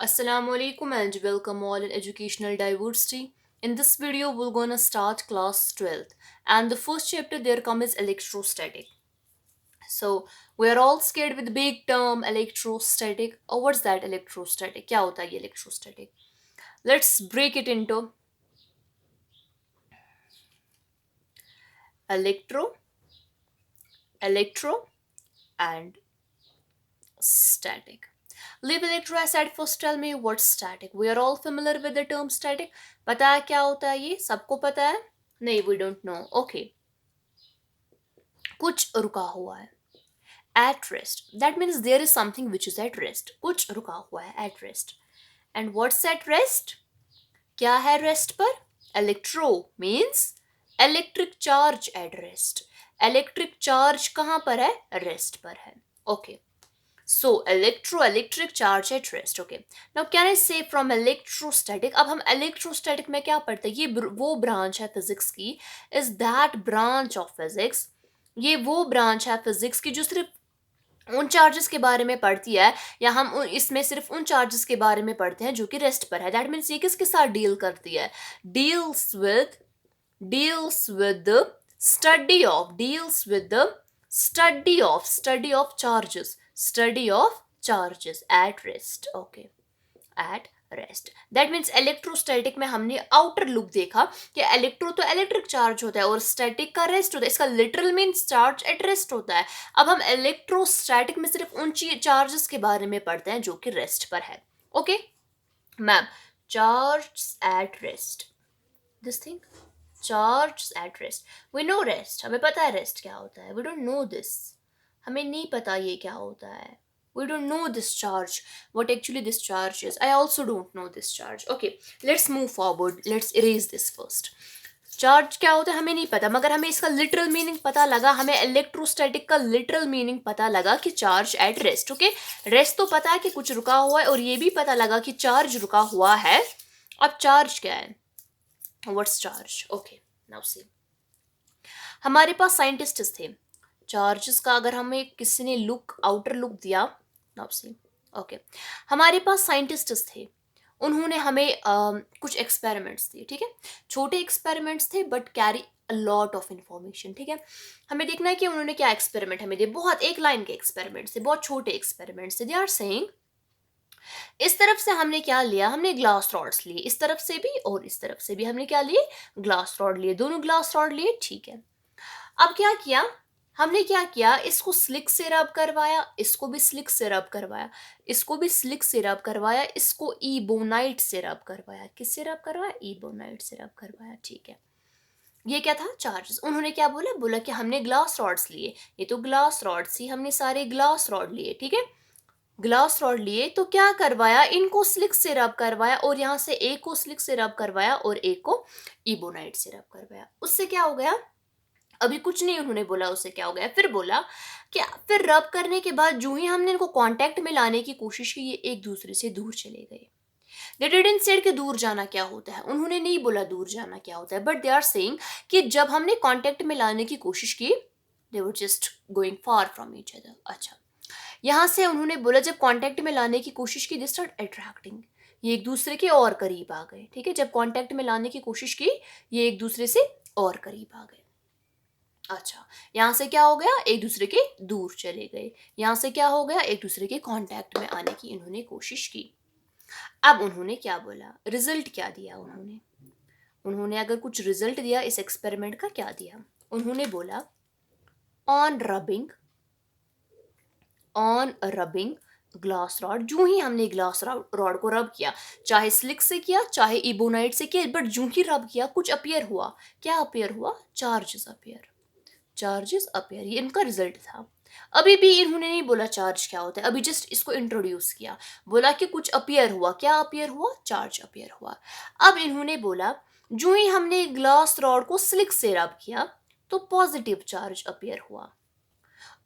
Assalamu alaikum and welcome all in Educational Diversity. In this video, we're gonna start class 12th, and the first chapter there comes electrostatic. So we're all scared with the big term electrostatic. Oh, what's that electrostatic? क्या होता है ये electrostatic? Let's break it into electro, electro, and static. Leave electro aside. First tell me what's static. We are all familiar with the term static. पता है क्या होता है ये? सबको पता है? नहीं, we don't know. Okay. कुछ रुका हुआ है. At rest. That means there is something which is at rest. कुछ रुका हुआ है at rest. And what's at rest? क्या है rest पर? Electro means electric charge at rest. Electric charge कहाँ पर है? Rest पर है. Okay. So electric charge at rest. Okay. Now can I say from electrostatic? अब हम electrostatic में क्या पढ़ते हैं? ये वो branch है physics की. Is that branch of physics? ये वो branch है physics की जो सिर्फ उन चार्जेस के बारे में पढ़ती है, या हम इसमें सिर्फ उन चार्जेस के बारे में पढ़ते हैं जो कि रेस्ट पर है. दैट मीन्स ये किसके साथ डील करती है? Deals with the study of charges at rest. Okay, at rest. That means electrostatic में हमने आउटर लुक देखा कि इलेक्ट्रो तो इलेक्ट्रिक चार्ज होता है और स्टैटिक का रेस्ट होता है. इसका literal means charge at rest होता है. अब हम इलेक्ट्रोस्टैटिक में सिर्फ उन चार्जेस के बारे में पढ़ते हैं जो कि रेस्ट पर है. Okay ma'am, charge at rest, this thing, charge at rest. We know rest, हमें पता है रेस्ट क्या होता है. वी डोंट नो दिस, हमें नहीं पता ये क्या होता है. We don't know this charge, what actually this charge is. I also don't know this charge. Okay, let's move forward. Let's erase this first. Charge क्या होता है हमें नहीं पता, मगर हमें इसका लिटरल मीनिंग पता लगा. हमें इलेक्ट्रोस्टैटिक का लिटरल मीनिंग पता लगा कि charge at rest. Okay, rest तो पता है कि कुछ रुका हुआ है, और ये भी पता लगा कि चार्ज रुका हुआ है. अब चार्ज क्या है? What's charge? Okay, now see, हमारे पास साइंटिस्ट्स थे. चार्जेस का अगर हमें किसी ने आउटर लुक दिया, नाउ सी, ओके, हमारे पास साइंटिस्ट्स थे. उन्होंने हमें कुछ एक्सपेरिमेंट्स दिए. ठीक है, छोटे एक्सपेरिमेंट्स थे but carry a lot of information. ठीक है, हमें देखना है कि उन्होंने क्या एक्सपेरिमेंट हमें दिए. बहुत एक लाइन के एक्सपेरिमेंट्स थे, बहुत छोटे एक्सपेरिमेंट्स थे. दे आर सेइंग, इस तरफ से हमने क्या लिया? हमने ग्लास रॉड्स लिए, इस तरफ से भी और इस तरफ से भी हमने क्या लिए? ग्लास रॉड लिए. दोनों ग्लास रॉड लिए. ठीक है, अब क्या किया हमने? क्या किया? इसको स्लिक से रब करवाया, इसको भी स्लिक से रब करवाया, इसको भी स्लिक से रब करवाया, इसको इबोनाइट से रब करवाया. किससे रब करवाया? इबोनाइट से रब करवाया. ठीक है, ये क्या था? चार्जेस. उन्होंने क्या बोला? बोला कि हमने ग्लास रॉड्स लिए. ये तो ग्लास रॉड्स ही, हमने सारे ग्लास रॉड लिए. ठीक है, ग्लास रॉड लिए तो क्या करवाया? इनको स्लिक से रब करवाया, और यहाँ से एक को स्लिक से रब करवाया और एक को इबोनाइट से रब करवाया. उससे क्या हो गया? अभी कुछ नहीं उन्होंने बोला उससे क्या हो गया. फिर बोला कि फिर रब करने के बाद जो ही हमने इनको कांटेक्ट में लाने की कोशिश की, ये एक दूसरे से दूर चले गए. दे डिडंट सेड कि दूर जाना क्या होता है. उन्होंने नहीं बोला दूर जाना क्या होता है, बट दे आर सेइंग कि जब हमने कांटेक्ट में लाने की कोशिश की, they were just going far from each other. अच्छा, यहाँ से उन्होंने बोला जब कांटेक्ट में लाने की कोशिश की, दे स्टार्ट अट्रैक्टिंग, ये एक दूसरे के और करीब आ गए. ठीक है, जब कांटेक्ट में लाने की कोशिश की, ये एक दूसरे से और करीब आ गए. अच्छा, यहाँ से क्या हो गया? एक दूसरे के दूर चले गए. यहाँ से क्या हो गया? एक दूसरे के कांटेक्ट में आने की इन्होंने कोशिश की. अब उन्होंने क्या बोला? रिजल्ट क्या दिया उन्होंने अगर कुछ रिजल्ट दिया इस एक्सपेरिमेंट का, क्या दिया? उन्होंने बोला ऑन रबिंग ग्लास रॉड. जो ही हमने ग्लास रॉड को रब किया, चाहे स्लिक से किया चाहे इबोनाइट से किया, बट जो ही रब किया कुछ अपियर हुआ. क्या अपियर हुआ? Charges appear. ये इनका रिजल्ट था. अभी भी इन्होंने नहीं बोला चार्ज क्या होता है, अभी जस्ट इसको इंट्रोड्यूस किया. बोला कि कुछ अपियर हुआ. क्या अपियर हुआ? चार्ज अपियर हुआ. अब इन्होंने बोला जो ही हमने ग्लास रॉड को स्लिक से रब किया तो पॉजिटिव चार्ज अपियर हुआ,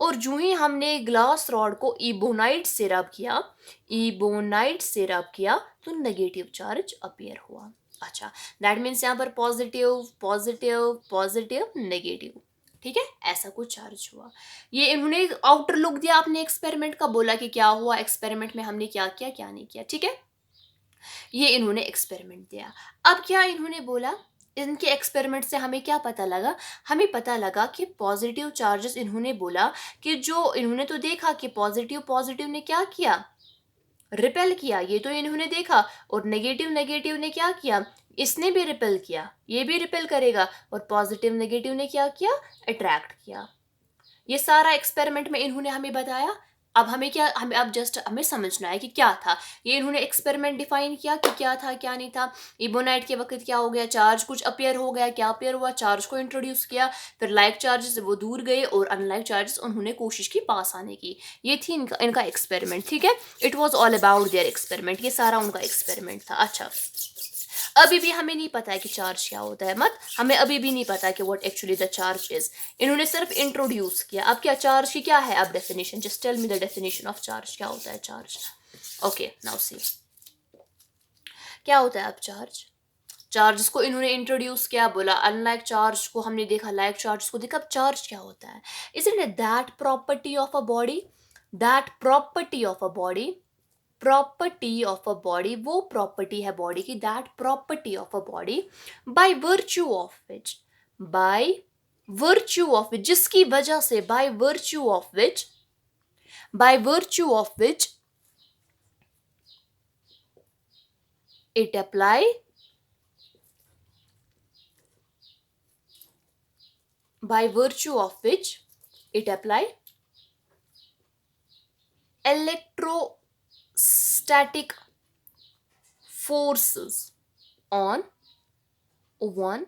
और जो ही हमने ग्लास रॉड को इबोनाइट से रब किया तो नेगेटिव चार्ज अपियर हुआ. अच्छा, दैट मीन्स यहाँ पर पॉजिटिव पॉजिटिव पॉजिटिव नेगेटिव. ठीक है, ऐसा कुछ चार्ज हुआ. ये इन्होंने आउटर लुक दिया अपने एक्सपेरिमेंट का, बोला कि क्या हुआ एक्सपेरिमेंट में, हमने क्या किया क्या नहीं किया. ठीक है, ये इन्होंने एक्सपेरिमेंट दिया। अब क्या इन्होंने बोला, इनके एक्सपेरिमेंट से हमें क्या पता लगा, हमें पता लगा कि पॉजिटिव चार्जेस, इन्होंने बोला कि जो इन्होंने तो देखा कि पॉजिटिव पॉजिटिव ने क्या किया, रिपेल किया, ये तो इन्होंने देखा, और नेगेटिव नेगेटिव ने क्या किया, इसने भी रिपेल किया, ये भी रिपेल करेगा, और पॉजिटिव नेगेटिव ने क्या किया, अट्रैक्ट किया। ये सारा एक्सपेरिमेंट में इन्होंने हमें बताया। अब हमें क्या, हमें अब जस्ट हमें समझना है कि क्या था ये, इन्होंने एक्सपेरिमेंट डिफाइन किया कि क्या था क्या नहीं था। इबोनाइट के वक्त क्या हो गया, चार्ज कुछ अपियर हो गया, क्या अपियर हुआ, चार्ज को इंट्रोड्यूस किया, फिर लाइक चार्जेस वो दूर गए और अनलाइक चार्जेस उन्होंने कोशिश की पास आने की। ये थी इनका एक्सपेरिमेंट, ठीक है। It was all about their experiment, ये सारा उनका एक्सपेरिमेंट था। अच्छा, अभी भी हमें नहीं पता है कि चार्ज क्या होता है, मत हमें अभी भी नहीं पता कि what actually the charge is. इन्होंने सिर्फ इंट्रोड्यूस किया। अब क्या चार्ज की क्या है अब definition, just tell me the definition of charge, क्या होता है चार्ज। ओके, नाउ सी क्या होता है अब चार्ज। चार्ज को इन्होंने इंट्रोड्यूस किया, बोला अनलाइक चार्ज को हमने देखा, लाइक चार्ज को देखा। अब चार्ज क्या होता है, isn't it that property of a body, that property of a body, property of a body, वो प्रॉपर्टी है बॉडी की, that property of a body by virtue of which, by virtue of which, जिसकी वजह से, by virtue of which, by virtue of which it apply, by virtue of which it apply electrostatic forces on one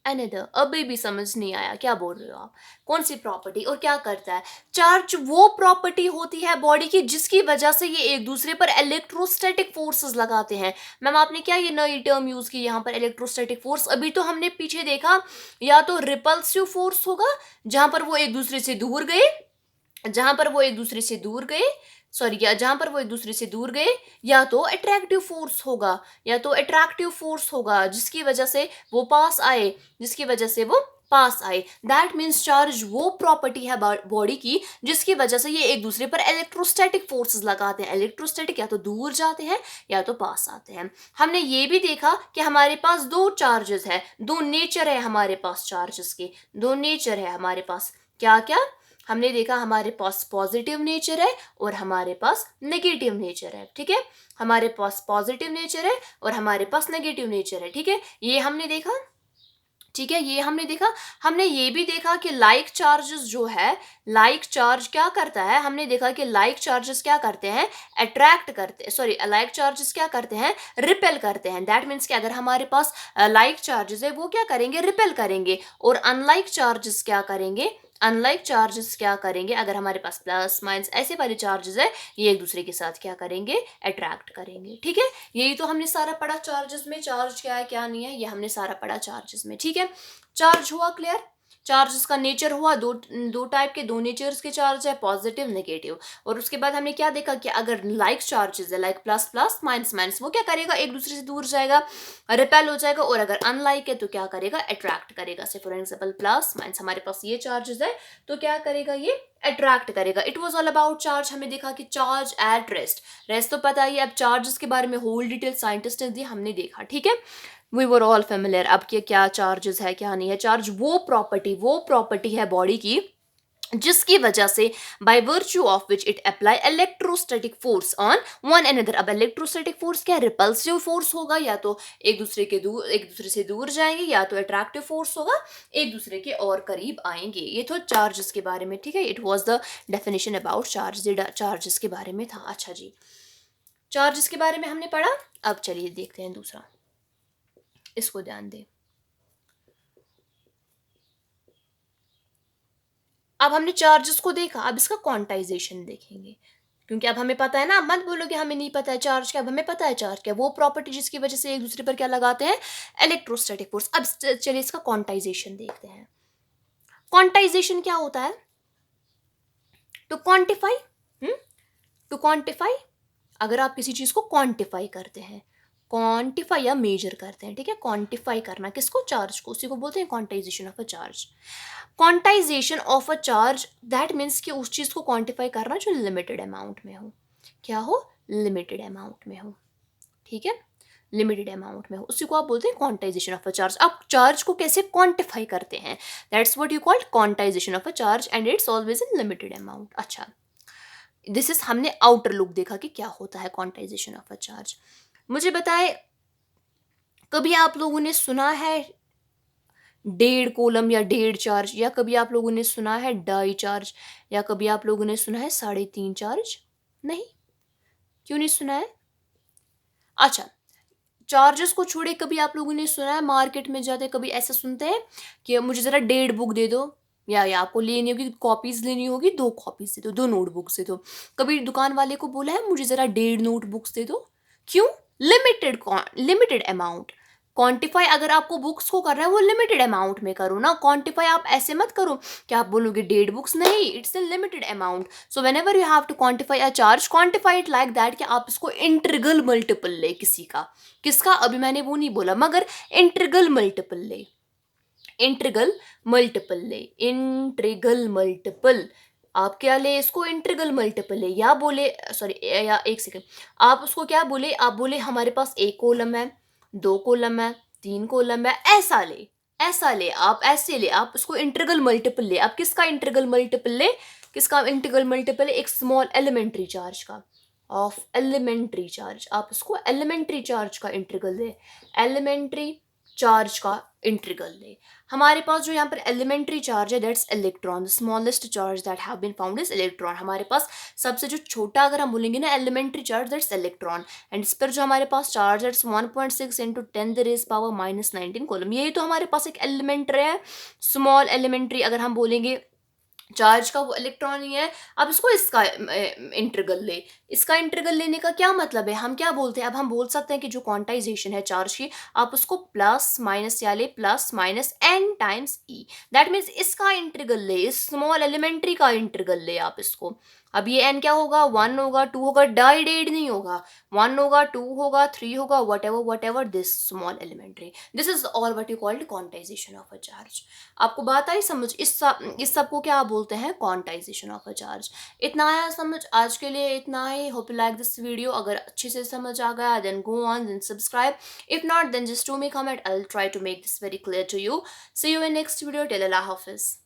another। अभी भी समझ नहीं आया क्या बोल रहे हो आप, कौन सी प्रॉपर्टी और क्या करता है। चार्ज वो प्रॉपर्टी होती है बॉडी की जिसकी वजह से ये एक दूसरे पर इलेक्ट्रोस्टैटिक फोर्सेस लगाते हैं। मैम आपने क्या ये नई टर्म यूज की यहाँ पर, इलेक्ट्रोस्टैटिक फोर्स। अभी तो हमने पीछे देखा या तो रिपल्सिव फोर्स होगा जहां पर वो एक दूसरे से दूर गए, जहां पर वो एक दूसरे से दूर गए, सॉरी, या जहां पर वो एक दूसरे से दूर गए, या तो अट्रैक्टिव फोर्स होगा, या तो अट्रैक्टिव फोर्स होगा जिसकी वजह से वो पास आए, जिसकी वजह से वो पास आए। दैट मीन्स चार्ज वो प्रॉपर्टी है बॉडी की जिसकी वजह से ये एक दूसरे पर इलेक्ट्रोस्टैटिक फोर्सेस लगाते हैं। इलेक्ट्रोस्टैटिक या तो दूर जाते हैं या तो पास आते हैं। हमने ये भी देखा कि हमारे पास दो चार्जेस है, दो नेचर है हमारे पास चार्जेस के, दो नेचर है हमारे पास। क्या क्या हमने देखा, हमारे पास पॉजिटिव नेचर है और हमारे पास नेगेटिव नेचर है, ठीक है। हमारे पास पॉजिटिव नेचर है और हमारे पास नेगेटिव नेचर है, ठीक है, ये हमने देखा, ठीक है, ये हमने देखा। हमने ये भी देखा कि लाइक चार्जेस जो है, लाइक चार्ज क्या करता है, हमने देखा कि लाइक चार्जेस क्या करते हैं, अट्रैक्ट करते हैं, सॉरी, लाइक चार्जेस क्या करते हैं, रिपेल करते हैं। दैट मीन्स कि अगर हमारे पास लाइक चार्जेस है वो क्या करेंगे, रिपेल करेंगे, और अनलाइक चार्जेस क्या करेंगे, अनलाइक चार्जेस क्या करेंगे, अगर हमारे पास प्लस माइनस ऐसे वाले चार्जेस है, ये एक दूसरे के साथ क्या करेंगे, अट्रैक्ट करेंगे, ठीक है। यही तो हमने सारा पढ़ा चार्जेस में, चार्ज क्या है क्या नहीं है, ये हमने सारा पढ़ा चार्जेस में, ठीक है। चार्ज हुआ क्लियर। चार्जेस का नेचर हुआ, दो दो टाइप के, दो नेचर्स के चार्ज है, पॉजिटिव नेगेटिव। और उसके बाद हमने क्या देखा कि अगर लाइक चार्जेस है, like plus plus minus minus, वो क्या करेगा, एक दूसरे से दूर जाएगा, रिपेल हो जाएगा, और अगर अनलाइक है तो क्या करेगा, अट्रैक्ट करेगा। से फॉर एग्जाम्पल प्लस माइनस, हमारे पास ये चार्जेस है तो क्या करेगा, ये अट्रैक्ट करेगा। It was all about charge. हमें देखा कि चार्ज एट रेस्ट, रेस्ट तो पता ही है, अब चार्जेस के बारे में होल डिटेल साइंटिस्ट ने दी, हमने देखा, ठीक है। We were all familiar. अब के क्या चार्जेस है क्या नहीं है। चार्ज वो प्रॉपर्टी है बॉडी की जिसकी वजह से by virtue of which it apply electrostatic force on one another. अब इलेक्ट्रोस्टैटिक फोर्स क्या है, रिपल्सिव फोर्स होगा, या तो एक दूसरे से दूर जाएंगे, या तो अट्रैक्टिव फोर्स होगा, एक दूसरे के और करीब आएंगे। ये तो चार्जेस के बारे में, ठीक है। It was the definition about charge, charges के बारे में था। अच्छा जी, चार्जेस के बारे में हमने पढ़ा। अब चलिए देखते हैं दूसरा, इसको ध्यान दें। अब हमने चार्जेस को देखा, अब इसका क्वांटाइजेशन देखेंगे, क्योंकि अब हमें पता है ना। अब मत बोलो कि हमें नहीं पता है चार्ज क्या, अब हमें पता है चार्ज क्या, वो प्रॉपर्टी जिसकी वजह से एक दूसरे पर क्या लगाते हैं, इलेक्ट्रोस्टैटिक फोर्स। अब चलिए इसका क्वांटाइजेशन देखते हैं। क्वांटाइजेशन क्या होता है, टू क्वांटिफाई, टू क्वांटिफाई। अगर आप किसी चीज को क्वांटिफाई करते हैं, क्वांटिफाई या मेजर करते हैं, ठीक है, क्वांटिफाई करना किसको, चार्ज को, उसी को बोलते हैं quantization of a charge. Quantization of a charge that means कि उस चीज को क्वांटिफाई करना जो लिमिटेड अमाउंट में हो, क्या हो, लिमिटेड अमाउंट में हो। ठीक है, लिमिटेड अमाउंट में हो, उसी को आप बोलते हैं क्वांटाइजेशन ऑफ अ चार्ज। आप चार्ज को कैसे क्वांटिफाई करते हैं, that's what you called quantization of a charge and it's always in limited amount. अच्छा, दिस इज हमने आउटर लुक देखा कि क्या होता है क्वांटाइजेशन ऑफ अ चार्ज। मुझे बताए, कभी आप लोगों ने सुना है 1.5 कूलम या 1.5 चार्ज, या कभी आप लोगों ने सुना है 2.5 चार्ज, या कभी आप लोगों ने सुना है 3.5 चार्ज? नहीं, क्यों नहीं सुना है? अच्छा, चार्जेस को छोड़े कभी आप लोगों ने सुना है मार्केट में जाते कभी ऐसा सुनते हैं कि मुझे ज़रा 1.5 बुक दे दो, या आपको लेनी होगी कॉपीज़, लेनी होगी 2 कॉपीज़ दे दो, 2 नोटबुक्स दे दो। कभी दुकान वाले को बोला है मुझे ज़रा 1.5 नोटबुक्स दे दो? क्यों? Limited amount. क्वांटिफाई अगर आपको बुक्स को करना है वो लिमिटेड अमाउंट में करो ना, क्वांटिफाई आप ऐसे मत करो कि आप बोलोगे 1.5 बुक्स, नहीं, it's in limited amount. So whenever you have to quantify a charge, quantify it like that कि आप इसको इंट्रीगल मल्टीपल ले किसी का, किसका अभी मैंने वो नहीं बोला, मगर इंट्रीगल मल्टीपल ले, इंट्रीगल मल्टीपल ले, इंट्रीगल मल्टीपल। आप क्या ले इसको, इंट्रीगल मल्टीपल ले, या बोले सॉरी, या एक सेकेंड, आप उसको क्या बोले, आप बोले हमारे पास 1 कॉलम है, 2 कॉलम है, 3 कॉलम है, ऐसा ले, ऐसा ले, आप ऐसे ले, आप उसको इंट्रीगल मल्टीपल ले। आप किसका इंट्रीगल मल्टीपल ले, किसका इंट्रीगल मल्टीपल है, एक स्मॉल एलिमेंट्री चार्ज का, ऑफ एलिमेंट्री चार्ज, आप उसको एलिमेंट्री चार्ज का इंट्रीगल ले, एलिमेंट्री चार्ज का इंट्रीगल ले। हमारे पास जो यहाँ पर एलिमेंट्री चार्ज है that's electron, the smallest charge that have been found is electron. हमारे पास सबसे जो छोटा अगर हम बोलेंगे ना elementary charge that's electron, and इस पर जो हमारे पास चार्ज है 1.6 इंटू 10⁻⁻19 कूलम। यही तो हमारे पास एक एलिमेंट्री है, स्मॉल एलिमेंट्री अगर हम बोलेंगे चार्ज का, वो इलेक्ट्रॉन ही है। अब इसको इसका इंटीग्रल ले, इसका इंटीग्रल लेने का क्या मतलब है, हम क्या बोलते हैं, अब हम बोल सकते हैं कि जो क्वांटाइजेशन है चार्ज की, आप उसको प्लस माइनस या ले plus minus n times e, that means इसका इंटीग्रल ले, इस स्मॉल एलिमेंट्री का इंटीग्रल ले आप इसको। अब ये n क्या होगा, 1 होगा, 2 होगा, डाइडेड नहीं होगा, 1 होगा, 2 होगा, 3 होगा, whatever this small elementary, this is all what you called quantization of a charge. आपको बात आई समझ, इस सब को क्या बोलते हैं, क्वांटाइजेशन ऑफ अ चार्ज। इतना आया समझ, आज के लिए इतना ही। Hope you like this video, अगर अच्छे से समझ आ गया then go on, then subscribe, if not then just to me comment, I will try to make this very clear to you. See you in next video, till अल्लाह हाफिज।